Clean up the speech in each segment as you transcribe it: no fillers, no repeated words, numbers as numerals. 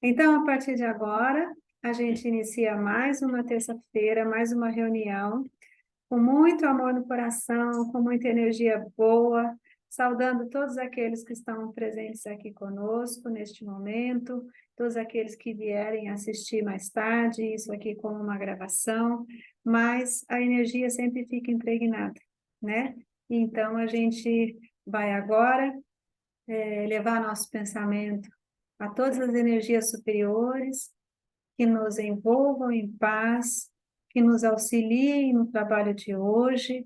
Então, a partir de agora, a gente inicia mais uma terça-feira, mais uma reunião, com muito amor no coração, com muita energia boa, saudando todos aqueles que estão presentes aqui conosco neste momento, todos aqueles que vierem assistir mais tarde, isso aqui como uma gravação, mas a energia sempre fica impregnada, né? Então, a gente vai agora levar nosso pensamento a todas as energias superiores que nos envolvam em paz, que nos auxiliem no trabalho de hoje,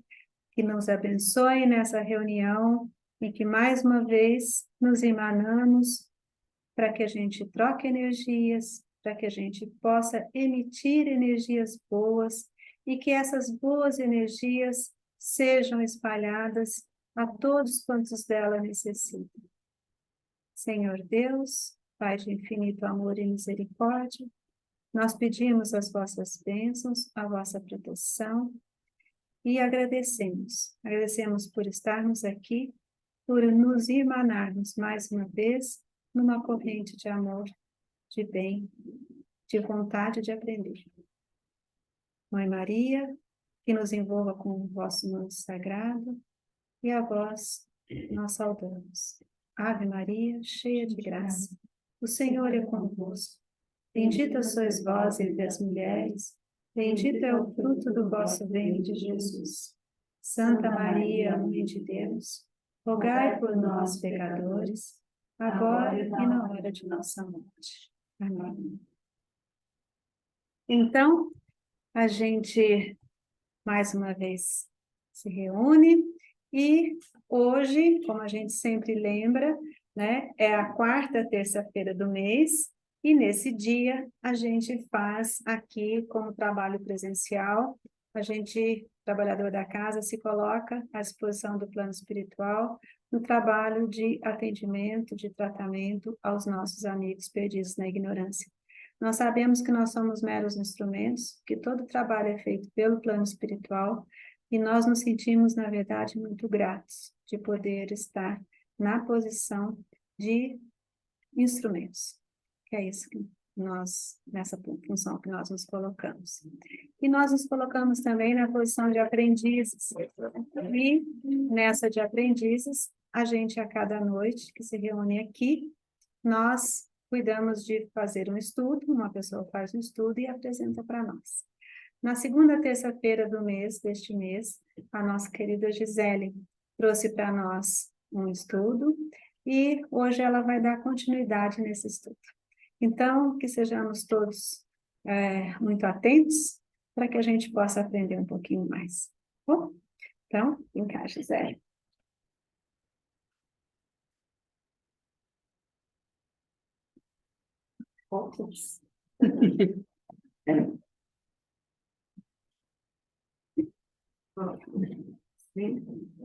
que nos abençoem nessa reunião e que mais uma vez nos emanamos para que a gente troque energias, para que a gente possa emitir energias boas e que essas boas energias sejam espalhadas a todos quantos dela necessitam. Senhor Deus, Pai de infinito amor e misericórdia, nós pedimos as vossas bênçãos, a vossa proteção e agradecemos. Agradecemos por estarmos aqui, por nos emanarmos mais uma vez numa corrente de amor, de bem, de vontade de aprender. Mãe Maria, que nos envolva com o vosso nome sagrado, e a vós nós saudamos. Ave Maria, cheia de graça, o Senhor é convosco. Bendita sois vós entre as mulheres, bendito é o fruto do vosso ventre, Jesus. Santa Maria, Mãe de Deus, rogai por nós, pecadores, agora e na hora de nossa morte. Amém. Então, a gente mais uma vez se reúne e hoje, como a gente sempre lembra, né, é a quarta terça-feira do mês e nesse dia a gente faz aqui como trabalho presencial, a gente, trabalhador da casa, se coloca à disposição do plano espiritual no trabalho de atendimento, de tratamento aos nossos amigos perdidos na ignorância. Nós sabemos que nós somos meros instrumentos, que todo trabalho é feito pelo plano espiritual, e nós nos sentimos, na verdade, muito gratos de poder estar na posição de instrumentos, que é isso que nós, nessa função que nós nos colocamos. E nós nos colocamos também na posição de aprendizes, e nessa de aprendizes, a gente a cada noite que se reúne aqui, nós cuidamos de fazer um estudo, uma pessoa faz um estudo e apresenta para nós. Na segunda terça-feira do mês, deste mês, a nossa querida Gisele trouxe para nós um estudo e hoje ela vai dar continuidade nesse estudo. Então, que sejamos todos muito atentos para que a gente possa aprender um pouquinho mais. Bom, então, vem cá, Gisele. Poucos.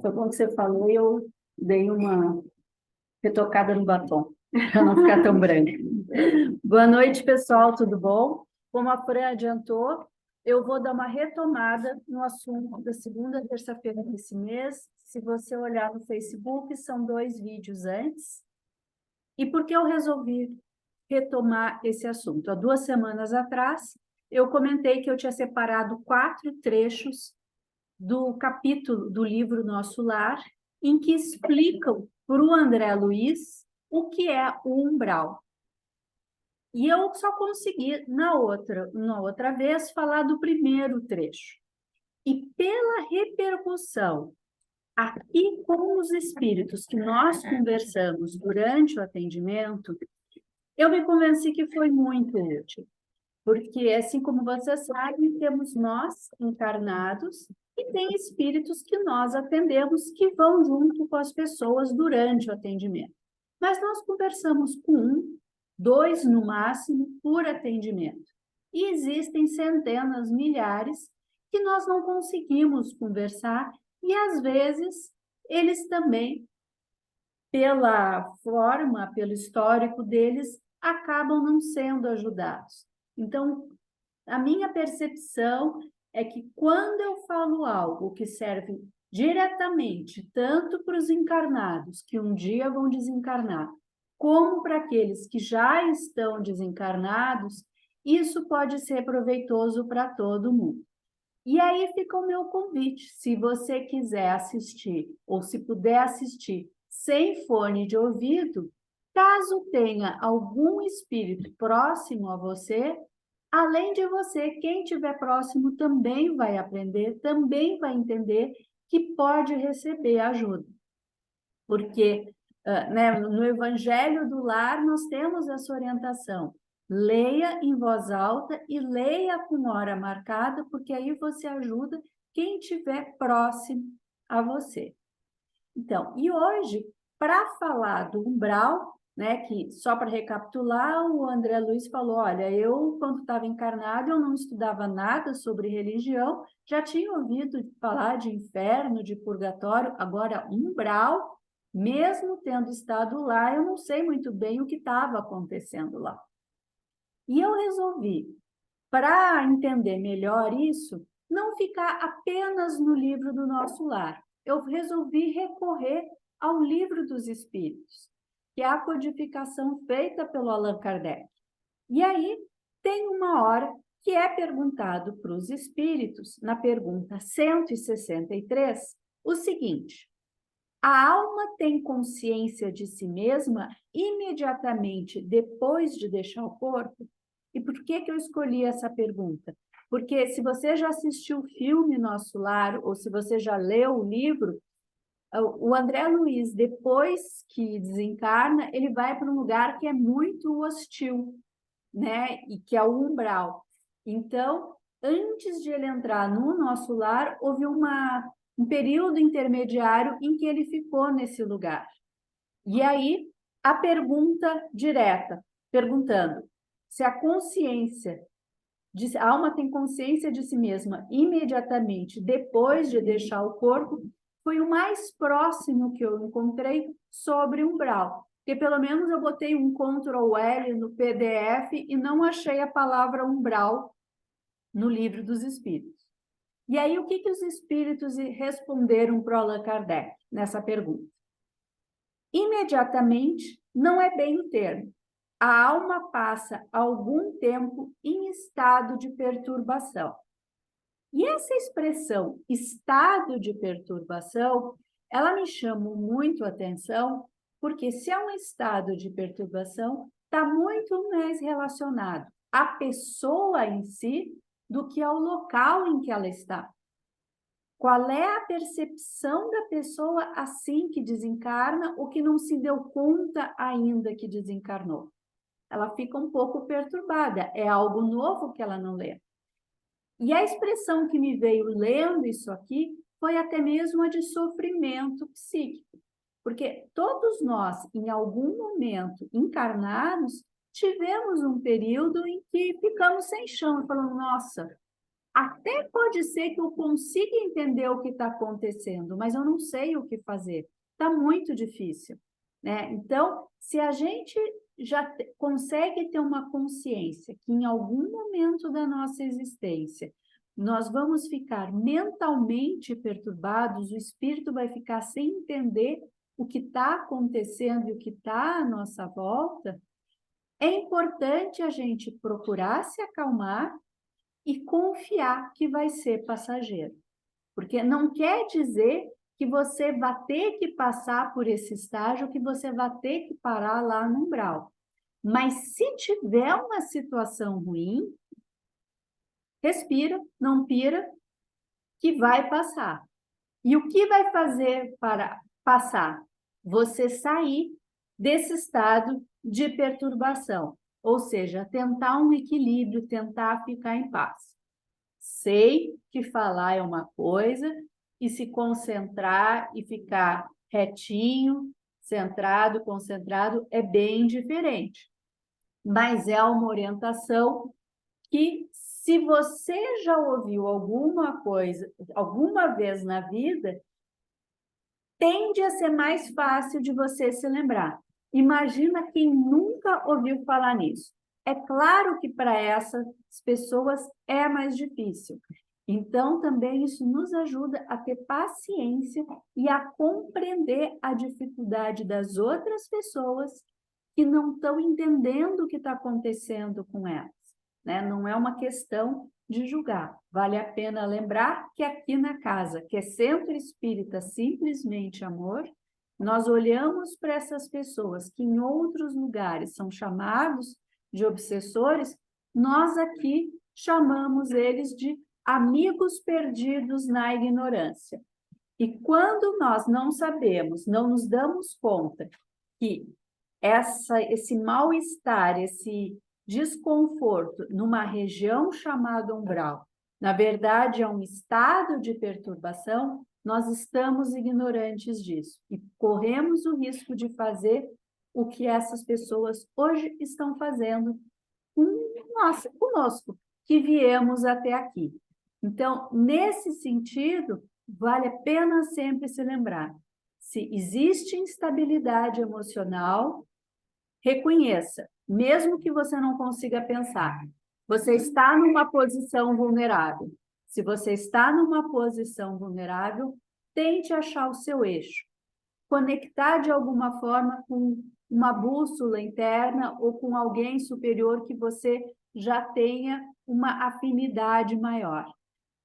Foi bom que você falou e eu dei uma retocada no batom, para não ficar tão branco. Boa noite, pessoal, tudo bom? Como a Fran adiantou, eu vou dar uma retomada no assunto da segunda terça-feira desse mês. Se você olhar no Facebook, são 2 vídeos antes. E por que eu resolvi retomar esse assunto? Há 2 semanas atrás, eu comentei que eu tinha separado 4 trechos do capítulo do livro Nosso Lar, em que explicam para o André Luiz o que é o umbral. E eu só consegui, na outra vez, falar do primeiro trecho. E pela repercussão aqui com os espíritos que nós conversamos durante o atendimento, eu me convenci que foi muito útil. Porque, assim como vocês sabem, temos nós encarnados e tem espíritos que nós atendemos que vão junto com as pessoas durante o atendimento. Mas nós conversamos com 1, 2 no máximo por atendimento. E existem centenas, milhares que nós não conseguimos conversar e, às vezes, eles também, pela forma, pelo histórico deles, acabam não sendo ajudados. Então, a minha percepção é que quando eu falo algo que serve diretamente tanto para os encarnados, que um dia vão desencarnar, como para aqueles que já estão desencarnados, isso pode ser proveitoso para todo mundo. E aí fica o meu convite, se você quiser assistir, ou se puder assistir sem fone de ouvido, caso tenha algum espírito próximo a você, além de você, quem estiver próximo também vai aprender, também vai entender que pode receber ajuda. Porque né, no Evangelho do Lar nós temos essa orientação. Leia em voz alta e leia com hora marcada, porque aí você ajuda quem estiver próximo a você. Então, e hoje, para falar do umbral, né, que só para recapitular, o André Luiz falou, olha, eu quando estava encarnado, eu não estudava nada sobre religião, já tinha ouvido falar de inferno, de purgatório, agora umbral, mesmo tendo estado lá, eu não sei muito bem o que estava acontecendo lá. E eu resolvi, para entender melhor isso, não ficar apenas no livro do Nosso Lar. Eu resolvi recorrer ao Livro dos Espíritos, que é a codificação feita pelo Allan Kardec. E aí tem uma hora que é perguntado para os espíritos, na pergunta 163, o seguinte: a alma tem consciência de si mesma imediatamente depois de deixar o corpo? E por que eu escolhi essa pergunta? Porque se você já assistiu o filme Nosso Lar, ou se você já leu o livro, o André Luiz, depois que desencarna, ele vai para um lugar que é muito hostil, né? E que é o umbral. Então, antes de ele entrar no Nosso Lar, houve um período intermediário em que ele ficou nesse lugar. E aí, a pergunta direta, perguntando se a alma tem consciência de si mesma imediatamente depois de deixar o corpo, foi o mais próximo que eu encontrei sobre umbral. Porque pelo menos eu botei um Ctrl L no PDF e não achei a palavra umbral no Livro dos Espíritos. E aí, o que os espíritos responderam para o Allan Kardec nessa pergunta? Imediatamente não é bem o termo. A alma passa algum tempo em estado de perturbação. E essa expressão, estado de perturbação, ela me chama muito a atenção, porque se é um estado de perturbação, está muito mais relacionado à pessoa em si do que ao local em que ela está. Qual é a percepção da pessoa assim que desencarna ou que não se deu conta ainda que desencarnou? Ela fica um pouco perturbada, é algo novo que ela não lê. E a expressão que me veio lendo isso aqui foi até mesmo a de sofrimento psíquico, porque todos nós, em algum momento encarnados, tivemos um período em que ficamos sem chão e falamos, nossa, até pode ser que eu consiga entender o que está acontecendo, mas eu não sei o que fazer. Está muito difícil, né? Então, se a gente já consegue ter uma consciência que em algum momento da nossa existência nós vamos ficar mentalmente perturbados, o espírito vai ficar sem entender o que está acontecendo e o que está à nossa volta, é importante a gente procurar se acalmar e confiar que vai ser passageiro. Porque não quer dizer que você vai ter que passar por esse estágio, que você vai ter que parar lá no umbral. Mas se tiver uma situação ruim, respira, não pira, que vai passar. E o que vai fazer para passar? Você sair desse estado de perturbação, ou seja, tentar um equilíbrio, tentar ficar em paz. Sei que falar é uma coisa e se concentrar e ficar retinho, centrado, concentrado, é bem diferente. Mas é uma orientação que, se você já ouviu alguma coisa, alguma vez na vida, tende a ser mais fácil de você se lembrar. Imagina quem nunca ouviu falar nisso. É claro que para essas pessoas é mais difícil. Então, também isso nos ajuda a ter paciência e a compreender a dificuldade das outras pessoas que não estão entendendo o que está acontecendo com elas, né? Não é uma questão de julgar. Vale a pena lembrar que aqui na casa, que é Centro Espírita Simplesmente Amor, nós olhamos para essas pessoas que em outros lugares são chamados de obsessores, nós aqui chamamos eles de amigos perdidos na ignorância. E quando nós não sabemos, não nos damos conta que esse mal-estar, esse desconforto numa região chamada umbral, na verdade é um estado de perturbação, nós estamos ignorantes disso e corremos o risco de fazer o que essas pessoas hoje estão fazendo conosco, que viemos até aqui. Então, nesse sentido, vale a pena sempre se lembrar, se existe instabilidade emocional, reconheça, mesmo que você não consiga pensar, você está numa posição vulnerável. Se você está numa posição vulnerável, tente achar o seu eixo. Conectar de alguma forma com uma bússola interna ou com alguém superior que você já tenha uma afinidade maior.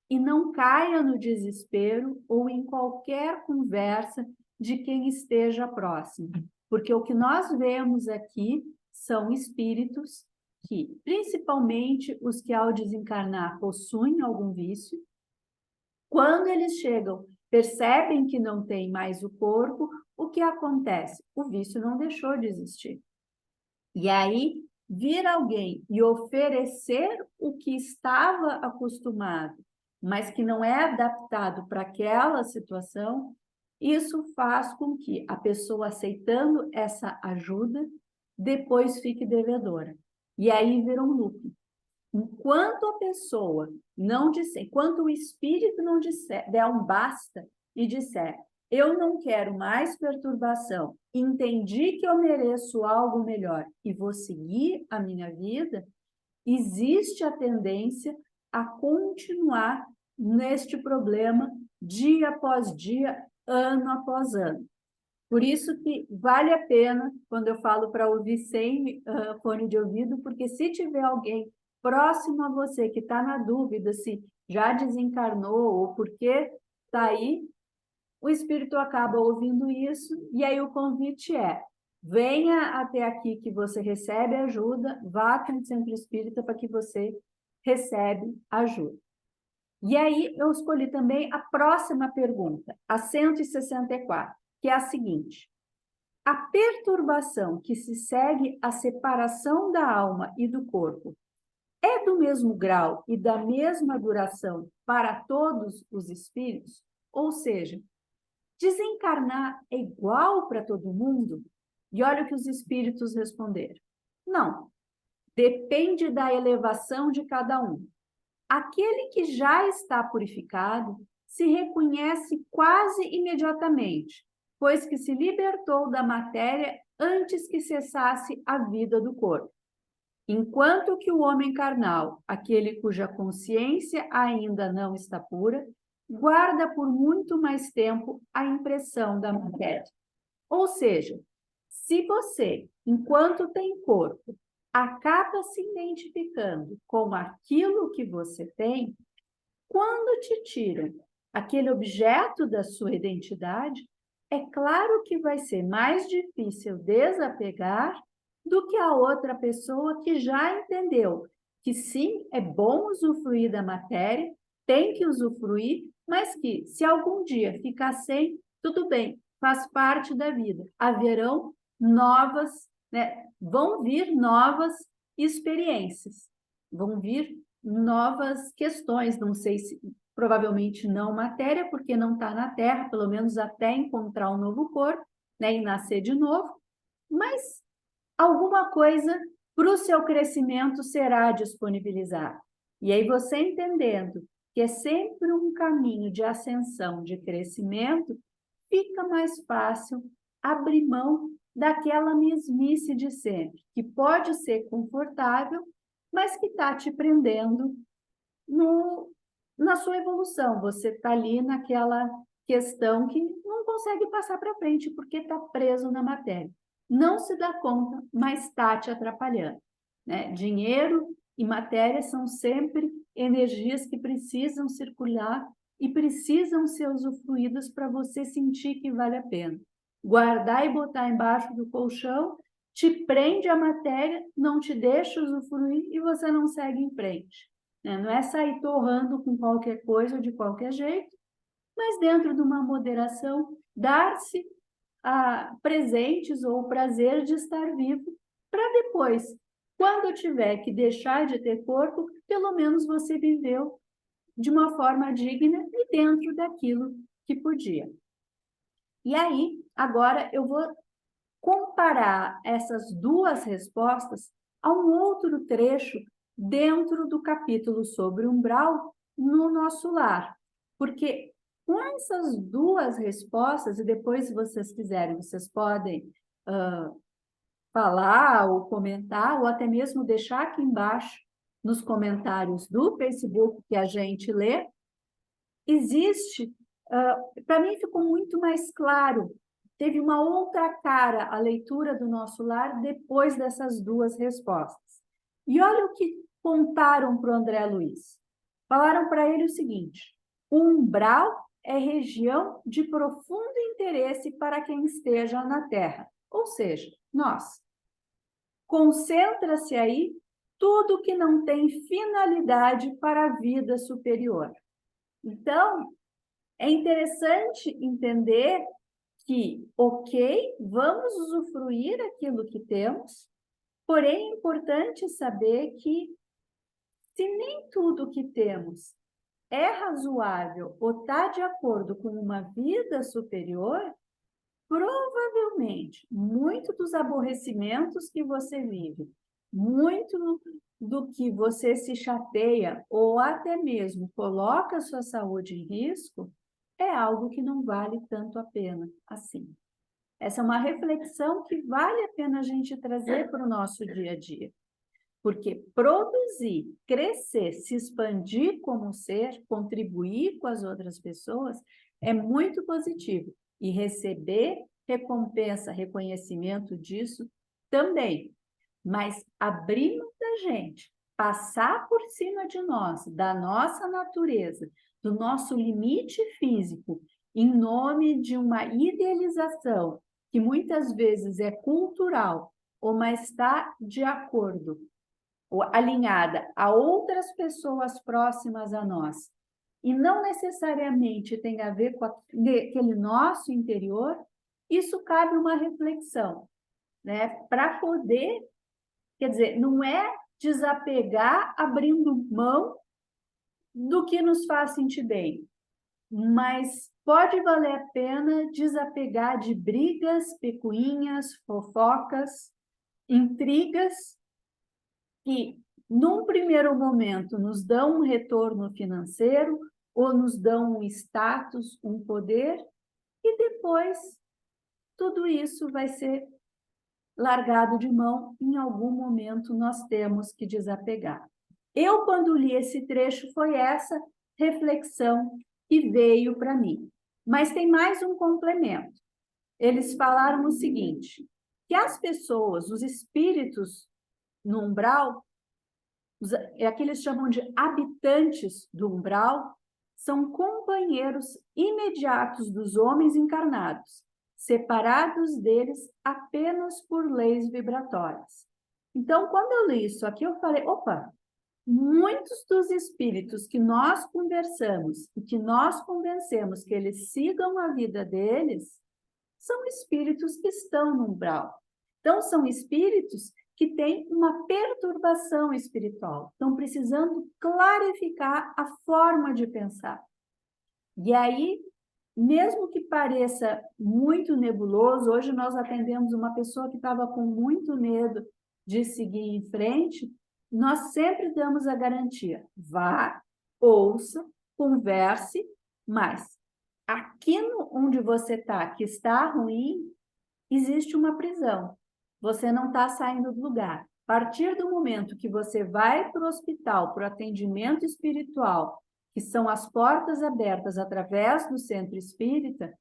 E não caia no desespero ou em qualquer conversa de quem esteja próximo. Porque o que nós vemos aqui são espíritos que, principalmente os que ao desencarnar possuem algum vício, quando eles chegam, percebem que não tem mais o corpo, o que acontece? O vício não deixou de existir. E aí, vir alguém e oferecer o que estava acostumado, mas que não é adaptado para aquela situação, isso faz com que a pessoa aceitando essa ajuda, depois fique devedora. E aí vira um loop. Enquanto a pessoa não disser, enquanto o espírito não disser, der um basta e disser, eu não quero mais perturbação, entendi que eu mereço algo melhor e vou seguir a minha vida, existe a tendência a continuar neste problema dia após dia, ano após ano. Por isso que vale a pena, quando eu falo para ouvir sem fone de ouvido, porque se tiver alguém próximo a você que está na dúvida se já desencarnou ou por que está aí, o espírito acaba ouvindo isso, e aí o convite é: venha até aqui que você recebe ajuda, vá até o centro espírita para que você recebe ajuda. E aí eu escolhi também a próxima pergunta, a 164, que é a seguinte: a perturbação que se segue à separação da alma e do corpo é do mesmo grau e da mesma duração para todos os espíritos? Ou seja, desencarnar é igual para todo mundo? E olha o que os espíritos responderam. Não, depende da elevação de cada um. Aquele que já está purificado se reconhece quase imediatamente, pois que se libertou da matéria antes que cessasse a vida do corpo. Enquanto que o homem carnal, aquele cuja consciência ainda não está pura, guarda por muito mais tempo a impressão da matéria. Ou seja, se você, enquanto tem corpo, acaba se identificando com aquilo que você tem, quando te tiram aquele objeto da sua identidade, é claro que vai ser mais difícil desapegar do que a outra pessoa que já entendeu que sim, é bom usufruir da matéria, tem que usufruir, mas que se algum dia ficar sem, tudo bem, faz parte da vida. Haverão novas, né? Vão vir novas experiências, vão vir novas questões, não sei se provavelmente não matéria, porque não está na Terra, pelo menos até encontrar um novo corpo, né, e nascer de novo, mas alguma coisa para o seu crescimento será disponibilizada. E aí você entendendo que é sempre um caminho de ascensão, de crescimento, fica mais fácil abrir mão daquela mesmice de sempre, que pode ser confortável, mas que está te prendendo na sua evolução. Você está ali naquela questão que não consegue passar para frente porque está preso na matéria. não se dá conta, mas está te atrapalhando, né? Dinheiro e matéria são sempre energias que precisam circular e precisam ser usufruídas para você sentir que vale a pena. Guardar e botar embaixo do colchão te prende a matéria, não te deixa usufruir e você não segue em frente, né? Não é sair torrando com qualquer coisa de qualquer jeito, mas dentro de uma moderação, dar-se a presentes ou o prazer de estar vivo, para depois, quando eu tiver que deixar de ter corpo, pelo menos você viveu de uma forma digna e dentro daquilo que podia. E aí, agora eu vou comparar essas duas respostas a um outro trecho dentro do capítulo sobre umbral no nosso lar. Porque com essas duas respostas, e depois, se vocês quiserem, vocês podem falar ou comentar, ou até mesmo deixar aqui embaixo nos comentários do Facebook que a gente lê, existe, para mim ficou muito mais claro, teve uma outra cara a leitura do nosso lar depois dessas duas respostas. E olha o que contaram para o André Luiz. Falaram para ele o seguinte: o umbral é região de profundo interesse para quem esteja na Terra, ou seja, nós. Concentra-se aí tudo que não tem finalidade para a vida superior. Então, é interessante entender que, ok, vamos usufruir aquilo que temos, porém é importante saber que se nem tudo que temos é razoável ou está de acordo com uma vida superior, provavelmente, muito dos aborrecimentos que você vive, muito do que você se chateia ou até mesmo coloca a sua saúde em risco, é algo que não vale tanto a pena assim. Essa é uma reflexão que vale a pena a gente trazer para o nosso dia a dia. Porque produzir, crescer, se expandir como ser, contribuir com as outras pessoas, é muito positivo. E receber recompensa, reconhecimento disso também. Mas abrir mão da gente, passar por cima de nós, da nossa natureza, do nosso limite físico, em nome de uma idealização que muitas vezes é cultural, ou mas está de acordo ou alinhada a outras pessoas próximas a nós, e não necessariamente tem a ver com aquele nosso interior, isso cabe uma reflexão, né? Para poder, quer dizer, não é desapegar abrindo mão do que nos faz sentir bem, mas pode valer a pena desapegar de brigas, picuinhas, fofocas, intrigas, que, num primeiro momento, nos dão um retorno financeiro ou nos dão um status, um poder, e depois tudo isso vai ser largado de mão, em algum momento nós temos que desapegar. Eu, quando li esse trecho, foi essa reflexão que veio para mim. Mas tem mais um complemento. Eles falaram o seguinte, que as pessoas, os espíritos no umbral, que eles chamam de habitantes do umbral, são companheiros imediatos dos homens encarnados, separados deles apenas por leis vibratórias. Então, quando eu li isso aqui, eu falei, opa, muitos dos espíritos que nós conversamos e que nós convencemos que eles sigam a vida deles, são espíritos que estão no umbral. Então, são espíritos que têm uma perturbação espiritual, estão precisando clarificar a forma de pensar. E aí, mesmo que pareça muito nebuloso, hoje nós atendemos uma pessoa que estava com muito medo de seguir em frente, nós sempre damos a garantia, vá, ouça, converse, mas aqui onde você está, que está ruim, existe uma prisão. Você não está saindo do lugar. A partir do momento que você vai para o hospital, para o atendimento espiritual, que são as portas abertas através do centro espírita,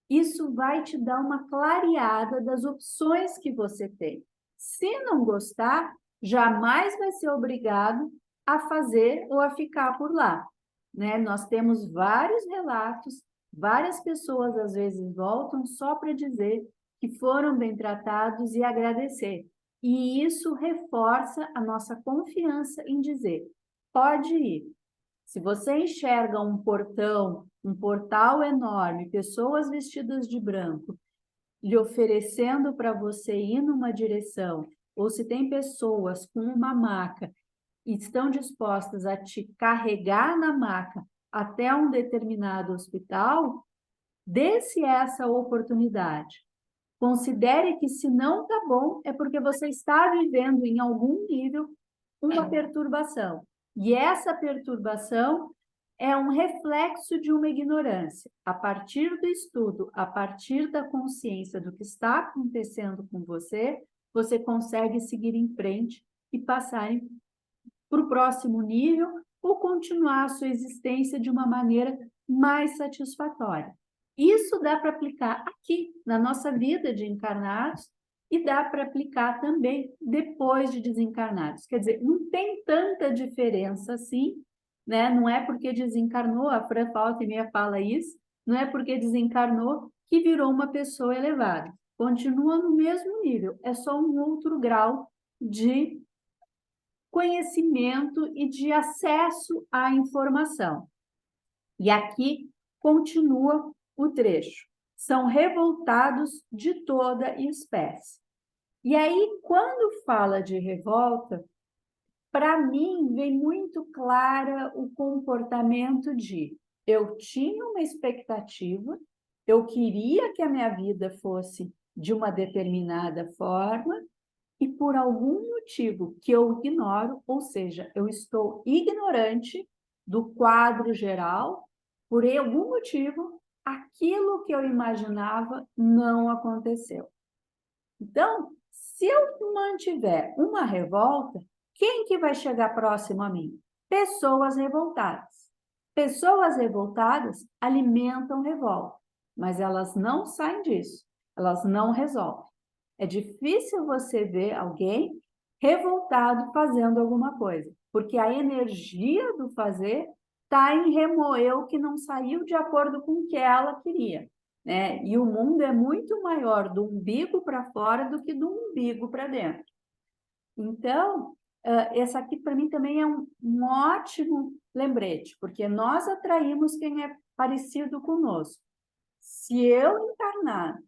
isso vai te dar uma clareada das opções que você tem. Se não gostar, jamais vai ser obrigado a fazer ou a ficar por lá, né? Nós temos vários relatos, várias pessoas às vezes voltam só para dizer que foram bem tratados e agradecer. E isso reforça a nossa confiança em dizer, pode ir. Se você enxerga um portão, um portal enorme, pessoas vestidas de branco, lhe oferecendo para você ir numa direção, ou se tem pessoas com uma maca e estão dispostas a te carregar na maca até um determinado hospital, dê-se essa oportunidade. Considere que se não está bom, é porque você está vivendo em algum nível uma perturbação. E essa perturbação é um reflexo de uma ignorância. A partir do estudo, a partir da consciência do que está acontecendo com você, você consegue seguir em frente e passar para o próximo nível ou continuar a sua existência de uma maneira mais satisfatória. Isso dá para aplicar aqui, na nossa vida de encarnados, e dá para aplicar também depois de desencarnados. Quer dizer, não tem tanta diferença assim, né? Não é porque desencarnou, a Fran Falta e meia fala isso, não é porque desencarnou que virou uma pessoa elevada. Continua no mesmo nível, é só um outro grau de conhecimento e de acesso à informação. E aqui continua o trecho. São revoltados de toda espécie. E aí, quando fala de revolta, para mim vem muito clara o comportamento de eu tinha uma expectativa, eu queria que a minha vida fosse de uma determinada forma, e por algum motivo que eu ignoro, ou seja, eu estou ignorante do quadro geral, por algum motivo, aquilo que eu imaginava não aconteceu. Então, se eu mantiver uma revolta, quem que vai chegar próximo a mim? Pessoas revoltadas. Pessoas revoltadas alimentam revolta, mas elas não saem disso, elas não resolvem. É difícil você ver alguém revoltado fazendo alguma coisa, porque a energia do fazer está em remoer o que não saiu de acordo com o que ela queria, né? E o mundo é muito maior do umbigo para fora do que do umbigo para dentro. Então, essa aqui para mim também é um ótimo lembrete, porque nós atraímos quem é parecido conosco. Se eu encarnar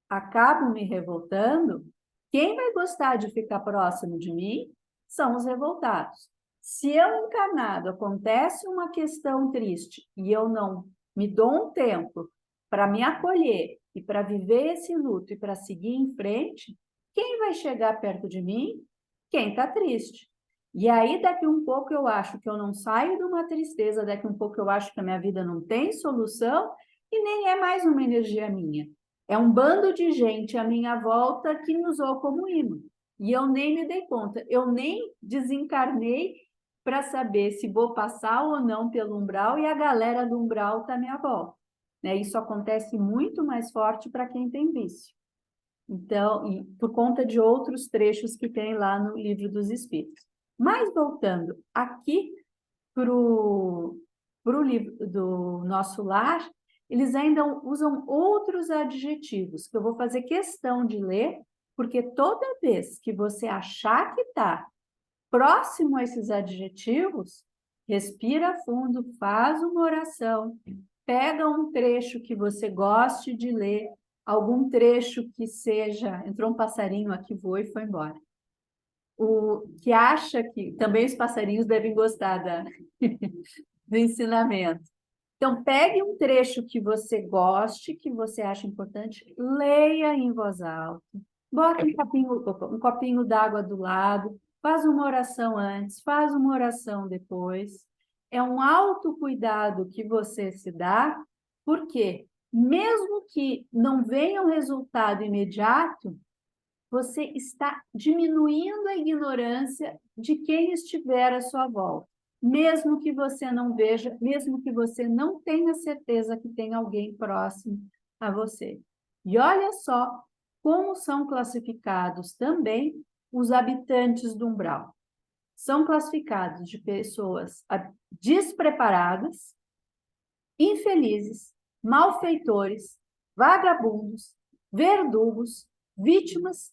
acabo me revoltando, quem vai gostar de ficar próximo de mim são os revoltados. Se eu encarnado acontece uma questão triste e eu não me dou um tempo para me acolher e para viver esse luto e para seguir em frente, quem vai chegar perto de mim? Quem está triste. E aí, daqui um pouco, eu acho que eu não saio de uma tristeza, daqui um pouco eu acho que a minha vida não tem solução e nem é mais uma energia minha. É um bando de gente à minha volta que me usou como imã. E eu nem me dei conta, eu nem desencarnei para saber se vou passar ou não pelo umbral e a galera do umbral está à minha volta. Né? Isso acontece muito mais forte para quem tem vício. Então, e por conta de outros trechos que tem lá no Livro dos Espíritos. Mas voltando aqui para o livro do Nosso Lar, eles ainda usam outros adjetivos, que eu vou fazer questão de ler, porque toda vez que você achar que está próximo a esses adjetivos, respira fundo, faz uma oração, pega um trecho que você goste de ler, algum trecho que seja... Entrou um passarinho aqui, voou e foi embora. O que acha que... Também os passarinhos devem gostar do ensinamento. Então, pegue um trecho que você goste, que você acha importante, leia em voz alta, bota um copinho d'água do lado, faz uma oração antes, faz uma oração depois. É um autocuidado que você se dá, porque mesmo que não venha um resultado imediato, você está diminuindo a ignorância de quem estiver à sua volta. Mesmo que você não veja, mesmo que você não tenha certeza que tem alguém próximo a você. E olha só como são classificados também os habitantes do umbral. São classificados de pessoas despreparadas, infelizes, malfeitores, vagabundos, verdugos, vítimas,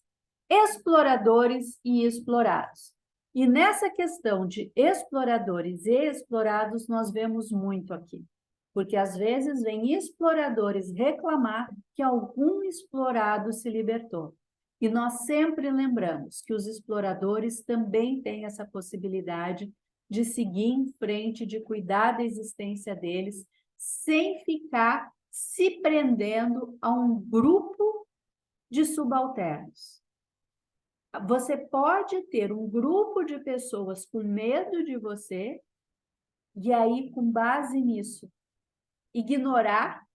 exploradores e explorados. E nessa questão de exploradores e explorados, nós vemos muito aqui. Porque às vezes vem exploradores reclamar que algum explorado se libertou. E nós sempre lembramos que os exploradores também têm essa possibilidade de seguir em frente, de cuidar da existência deles, sem ficar se prendendo a um grupo de subalternos. Você pode ter um grupo de pessoas com medo de você, e aí, com base nisso, ignorar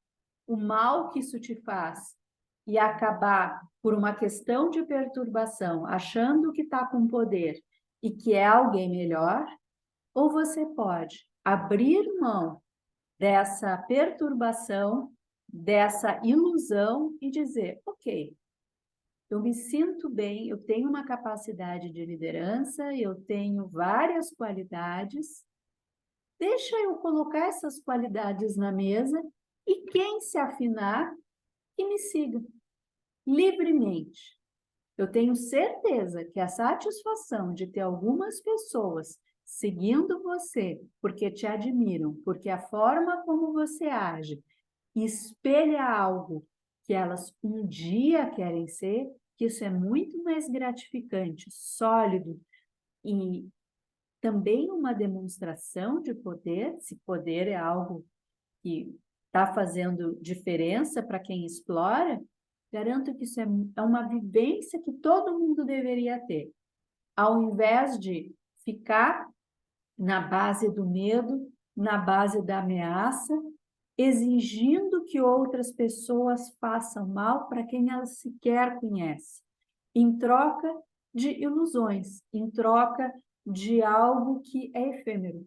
o mal que isso te faz e acabar por uma questão de perturbação, achando que está com poder e que é alguém melhor, ou você pode abrir mão dessa perturbação, dessa ilusão e dizer, ok, eu me sinto bem, eu tenho uma capacidade de liderança, eu tenho várias qualidades, deixa eu colocar essas qualidades na mesa e quem se afinar, que me siga livremente. Eu tenho certeza que a satisfação de ter algumas pessoas seguindo você, porque te admiram, porque a forma como você age espelha algo que elas um dia querem ser, que isso é muito mais gratificante, sólido e também uma demonstração de poder, se poder é algo que está fazendo diferença para quem explora, garanto que isso é uma vivência que todo mundo deveria ter. Ao invés de ficar na base do medo, na base da ameaça, exigindo que outras pessoas façam mal para quem elas sequer conhecem, em troca de ilusões, em troca de algo que é efêmero,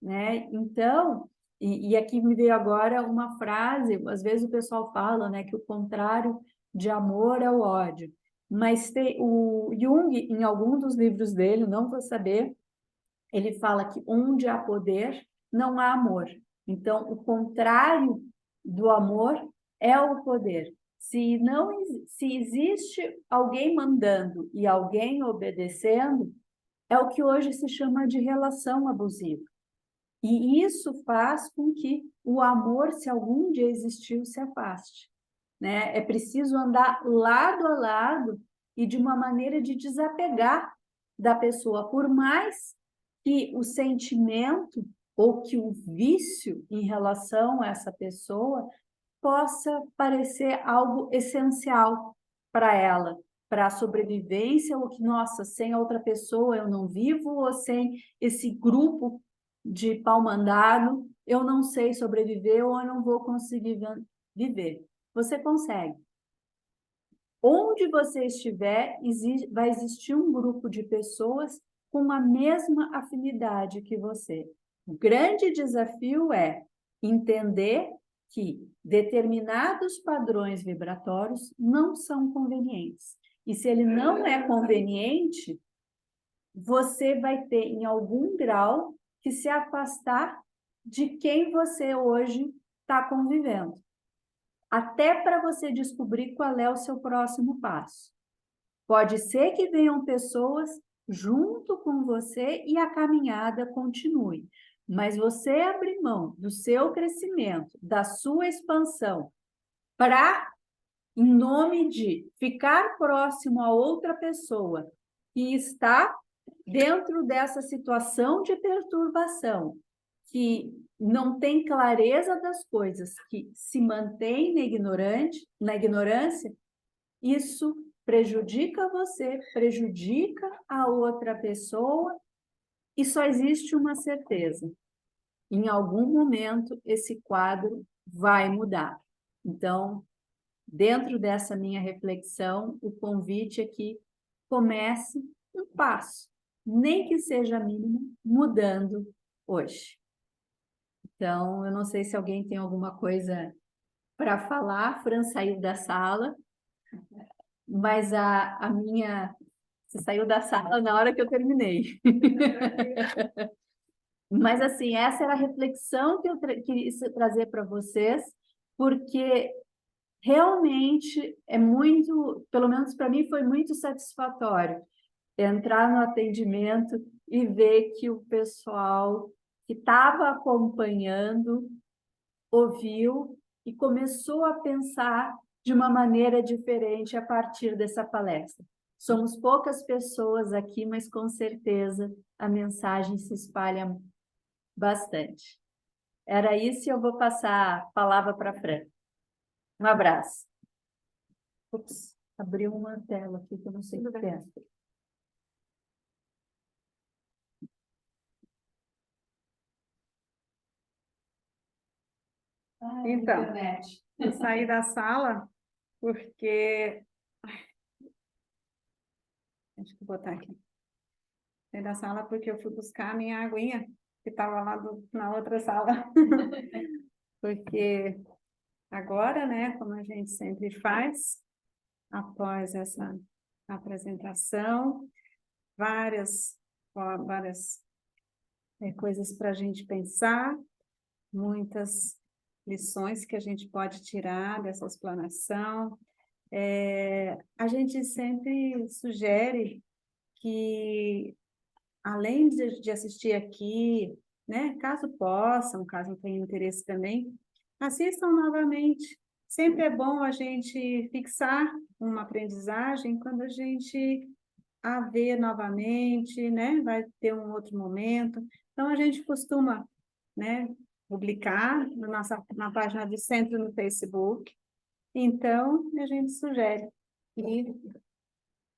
né? Então, e aqui me veio agora uma frase, às vezes o pessoal fala, né, que o contrário de amor é o ódio, mas o Jung, em algum dos livros dele, não vou saber, ele fala que onde há poder, não há amor. Então, o contrário do amor é o poder. Se existe alguém mandando e alguém obedecendo, é o que hoje se chama de relação abusiva. E isso faz com que o amor, se algum dia existiu, se afaste, né? É preciso andar lado a lado e de uma maneira de desapegar da pessoa, por mais que o sentimento ou que o vício em relação a essa pessoa possa parecer algo essencial para ela, para a sobrevivência, ou que, nossa, sem outra pessoa eu não vivo, ou sem esse grupo de pau mandado eu não sei sobreviver ou eu não vou conseguir viver. Você consegue. Onde você estiver, vai existir um grupo de pessoas com a mesma afinidade que você. O grande desafio é entender que determinados padrões vibratórios não são convenientes. E se ele não é conveniente, você vai ter, em algum grau, que se afastar de quem você hoje está convivendo. Até para você descobrir qual é o seu próximo passo. Pode ser que venham pessoas junto com você e a caminhada continue. Mas você abrir mão do seu crescimento, da sua expansão, para, em nome de ficar próximo a outra pessoa que está dentro dessa situação de perturbação, que não tem clareza das coisas, que se mantém na ignorância, isso prejudica você, prejudica a outra pessoa, e só existe uma certeza: em algum momento esse quadro vai mudar. Então, dentro dessa minha reflexão, o convite é que comece um passo, nem que seja mínimo, mudando hoje. Então, eu não sei se alguém tem alguma coisa para falar, a Fran saiu da sala, mas a minha... Você saiu da sala na hora que eu terminei. Mas, assim, essa era a reflexão que eu queria trazer para vocês, porque realmente é muito, pelo menos para mim, foi muito satisfatório entrar no atendimento e ver que o pessoal que estava acompanhando ouviu e começou a pensar de uma maneira diferente a partir dessa palestra. Somos poucas pessoas aqui, mas com certeza a mensagem se espalha bastante. Era isso e eu vou passar a palavra para a Fran. Um abraço. Ups, abriu uma tela aqui que eu não sei o que é. Então, eu saí da sala porque... Deixa eu botar aqui. Saí da sala porque eu fui buscar a minha aguinha, que estava lá na outra sala. Porque agora, né, como a gente sempre faz, após essa apresentação, várias coisas para a gente pensar, muitas lições que a gente pode tirar dessa explanação. A gente sempre sugere que, além de assistir aqui, né, caso possam, caso tenham interesse também, assistam novamente. Sempre é bom a gente fixar uma aprendizagem quando a gente a ver novamente, né? Vai ter um outro momento. Então, a gente costuma, né, publicar na página do centro no Facebook. Então, a gente sugere que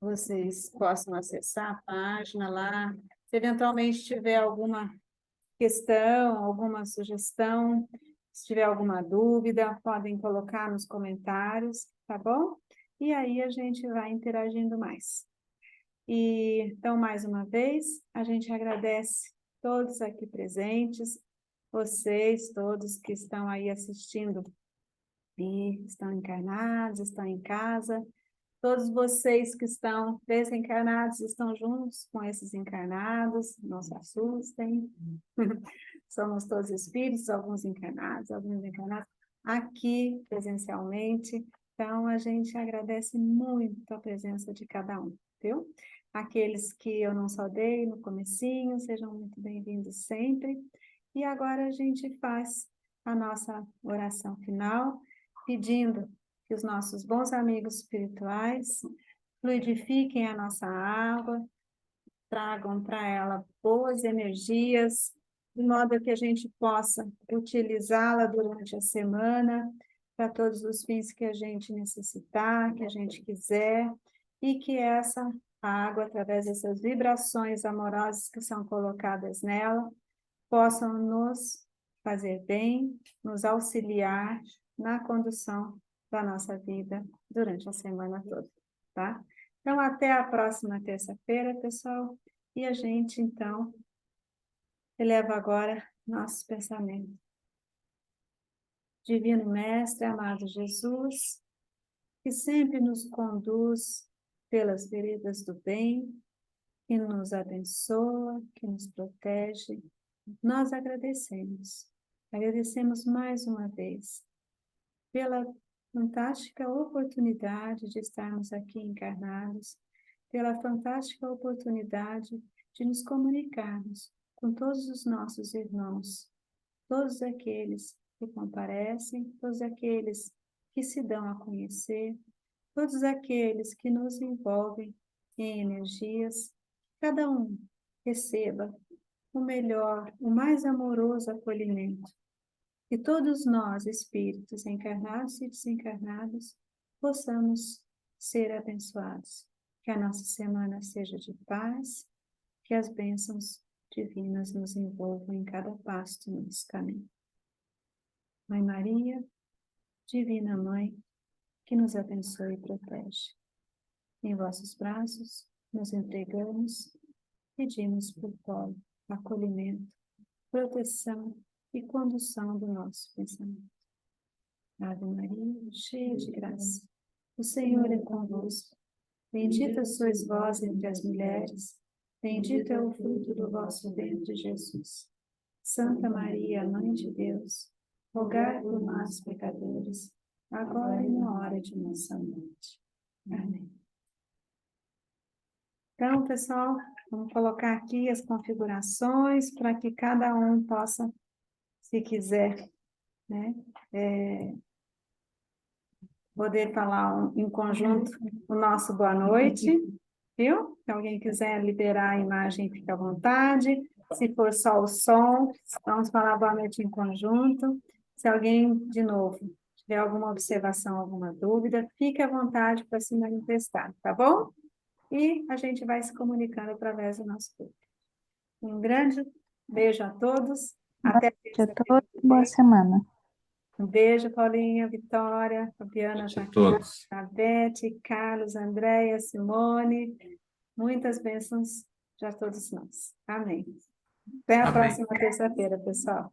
vocês possam acessar a página lá. Se eventualmente tiver alguma questão, alguma sugestão, se tiver alguma dúvida, podem colocar nos comentários, tá bom? E aí a gente vai interagindo mais. Então, mais uma vez, a gente agradece todos aqui presentes, vocês todos que estão aí assistindo e estão encarnados, estão em casa, todos vocês que estão desencarnados, estão juntos com esses encarnados, não se assustem. Somos todos espíritos, alguns encarnados, alguns desencarnados, aqui presencialmente. Então, a gente agradece muito a presença de cada um, viu? Aqueles que eu não saudei no comecinho, sejam muito bem-vindos sempre. E agora a gente faz a nossa oração final, pedindo que os nossos bons amigos espirituais fluidifiquem a nossa água, tragam para ela boas energias, de modo que a gente possa utilizá-la durante a semana, para todos os fins que a gente necessitar, que a gente quiser, e que essa água, através dessas vibrações amorosas que são colocadas nela, possam nos fazer bem, nos auxiliar na condução da nossa vida durante a semana toda, tá? Então, até a próxima terça-feira, pessoal, e a gente, então, eleva agora nossos pensamentos. Divino Mestre, amado Jesus, que sempre nos conduz pelas veredas do bem, que nos abençoa, que nos protege, nós agradecemos. Agradecemos mais uma vez pela fantástica oportunidade de estarmos aqui encarnados, pela fantástica oportunidade de nos comunicarmos com todos os nossos irmãos, todos aqueles que comparecem, todos aqueles que se dão a conhecer, todos aqueles que nos envolvem em energias, cada um receba o melhor, o mais amoroso acolhimento. Que todos nós, espíritos encarnados e desencarnados, possamos ser abençoados. Que a nossa semana seja de paz, que as bênçãos divinas nos envolvam em cada passo do nosso caminho. Mãe Maria, Divina Mãe, que nos abençoe e protege. Em vossos braços nos entregamos, pedimos por colo, acolhimento, proteção e condução do nosso pensamento. Ave Maria, cheia de graça, o Senhor é convosco. Bendita sois vós entre as mulheres, bendito é o fruto do vosso ventre, Jesus. Santa Maria, Mãe de Deus, rogai por nós, pecadores, agora e na hora de nossa morte. Amém. Então, pessoal, vamos colocar aqui as configurações para que cada um possa, se quiser, né, poder falar em conjunto o nosso boa noite, viu? Se alguém quiser liberar a imagem, fica à vontade. Se for só o som, vamos falar boa noite em conjunto. Se alguém, de novo, tiver alguma observação, alguma dúvida, fique à vontade para se manifestar, tá bom? E a gente vai se comunicando através do nosso grupo. Um grande beijo a todos. Até Boa noite a todos, boa semana. um beijo, Paulinha, Vitória, Fabiana, todos. Beth, Carlos, Andréia, Simone. Muitas bênçãos a todos nós. Amém. Até a Amém. próxima terça-feira, pessoal.